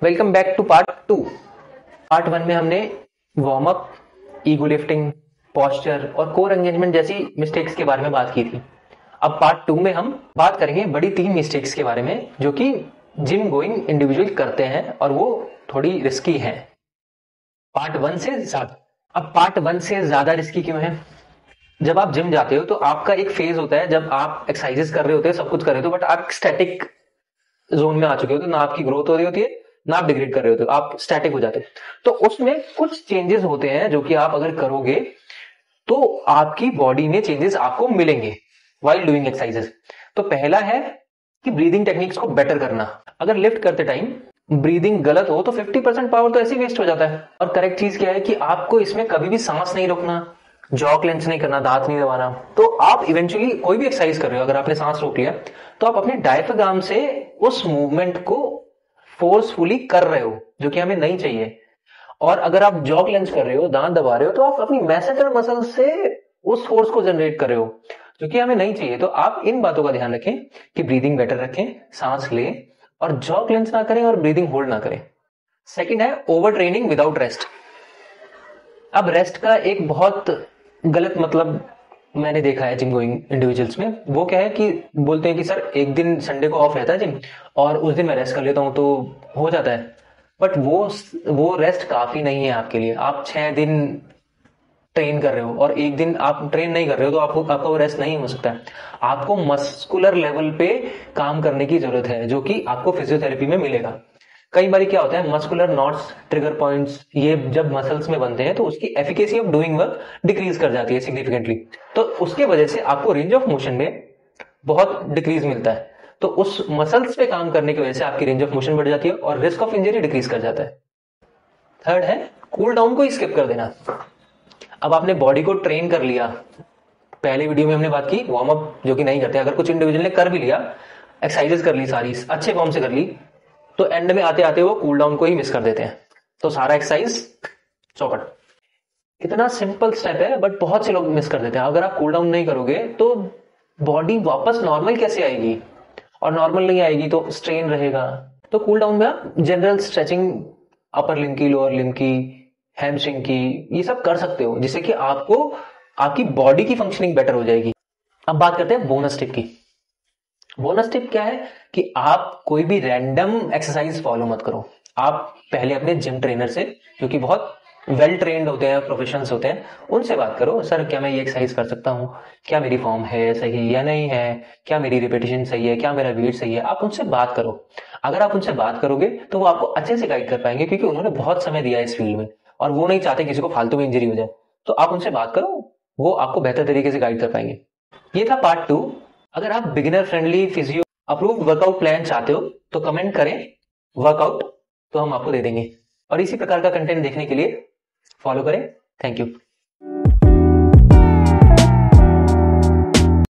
Welcome back to part 2। Part 1 में हमने warm up, ego lifting, posture और core engagement जैसी मिस्टेक्स के बारे में बात की थी। अब पार्ट 2 में हम बात करेंगे बड़ी 3 मिस्टेक्स के बारे में जो कि जिम गोइंग इंडिविजुअल करते हैं और वो थोड़ी रिस्की हैं। पार्ट 1 से ज्यादा। अब पार्ट 1 से ज्यादा रिस्की क्यों है? जब आप जिम जाते हो तो आपका एक फेज होता है जब आप एक्सरसाइजेस कर रहे होते हैं, सब कुछ कर रहे हो, बट आप स्टैटिक जोन में आ चुके हो, तो ना आपकी ग्रोथ हो रही होती है ना आप डिग्रेड कर रहे होते हो, आप स्टैटिक हो जाते हो। तो उसमें कुछ चेंजेस होते हैं जो कि आप अगर करोगे तो आपकी बॉडी में चेंजेस आपको मिलेंगे व्हाइल डूइंग एक्सरसाइजेस। तो पहला है कि ब्रीदिंग टेक्निक्स को बेटर करना। अगर लिफ्ट करते टाइम ब्रीदिंग गलत हो तो 50% पावर तो ऐसे ही वेस्ट हो जाता है। और करेक्ट चीज क्या है कि आपको इसमें कभी भी सांस नहीं रोकना, जॉ क्लेंच नहीं करना, दांत नहीं दबाना। तो आप इवेंचुअली कोई भी एक्सरसाइज कर रहे हो, अगर आपने सांस रोक लिया तो आप अपने डायफ्राम से उस मूवमेंट को फोर्सफुली कर रहे हो जो कि हमें नहीं चाहिए। और अगर आप जॉ क्लेंच कर रहे हो, दांत दबा रहे हो, तो आप अपनी मैसेंजर मसल से उस फोर्स को जनरेट कर रहे हो जो कि हमें नहीं चाहिए। तो आप इन बातों का ध्यान रखें कि ब्रीदिंग बेटर रखें, सांस लें और जॉ क्लेंच ना करें और ब्रीदिंग होल्ड ना करें। सेकंड है ओवर ट्रेनिंग विदाउट रेस्ट। अब रेस्ट का एक बहुत गलत मतलब मैंने देखा है जिम गोइंग इंडिविजुअल्स में। वो क्या है कि बोलते हैं कि सर एक दिन संडे को ऑफ रहता है जिम और उस दिन मैं रेस्ट कर लेता हूं तो हो जाता है। बट वो रेस्ट काफी नहीं है आपके लिए। आप 6 दिन ट्रेन कर रहे हो और एक दिन आप ट्रेन नहीं कर रहे हो तो आपका वो रेस्ट नहीं हो सकता है। आपको मस्कुलर लेवल पे काम करने की जरूरत है जो कि आपको फिजियोथेरेपी में मिलेगा। कई बार क्या होता है, मस्कुलर नॉट्स, ट्रिगर पॉइंट्स, ये जब मसल्स में बनते हैं तो उसकी efficacy of doing work decrease कर जाती है सिग्निफिकेंटली। तो उसके वजह से आपको रेंज ऑफ मोशन में बहुत डिक्रीज मिलता है। तो उस मसल्स पे काम करने की वजह से आपकी रेंज ऑफ मोशन बढ़ जाती है और रिस्क ऑफ इंजरी डिक्रीज कर जाता है। थर्ड है कूल डाउन को स्किप कर देना। अब आपने बॉडी को ट्रेन कर लिया, पहले वीडियो में हमने बात की वार्म अप जो कि नहीं करते। अगर कुछ इंडिविजुअल ने कर भी लिया, एक्सरसाइजेस कर ली, सारी अच्छे फॉर्म से कर ली, तो एंड में आते आते वो कूल डाउन को ही मिस कर देते हैं। तो सारा एक्सरसाइज चौपट। कितना सिंपल स्टेप है बट बहुत से लोग मिस कर देते हैं। अगर आप कूल डाउन नहीं करोगे तो बॉडी वापस नॉर्मल कैसे आएगी, और नॉर्मल नहीं आएगी तो स्ट्रेन रहेगा। तो कूल डाउन में आप जनरल स्ट्रेचिंग, अपर लिम्ब की, लोअर लिम्ब की, हैमस्ट्रिंग की, ये सब कर सकते हो जिससे कि आपको आपकी बॉडी की फंक्शनिंग बेटर हो जाएगी। अब बात करते हैं बोनस टिप की। बोनस टिप क्या है कि आप कोई भी रैंडम एक्सरसाइज फॉलो मत करो। आप पहले अपने जिम ट्रेनर से, जो कि बहुत वेल ट्रेन्ड होते हैं, प्रोफेशनल्स होते हैं, उनसे बात करो। सर क्या मैं ये एक्सरसाइज कर सकता हूँ? क्या मेरी फॉर्म है सही या नहीं है? क्या मेरी रिपीटेशन सही है? क्या मेरा वेट सही है? आप उनसे बात करो। अगर आप उनसे बात करोगे तो वो आपको अच्छे से गाइड कर पाएंगे क्योंकि उन्होंने बहुत समय दिया है इस फील्ड में और वो नहीं चाहते किसी को फालतू में इंजरी हो जाए। तो आप उनसे बात करो, वो आपको बेहतर तरीके से गाइड कर पाएंगे। ये था पार्ट 2। अगर आप beginner friendly physio approved workout plan चाहते हो तो कमेंट करें वर्कआउट, तो हम आपको दे देंगे। और इसी प्रकार का कंटेंट देखने के लिए फॉलो करें। Thank you.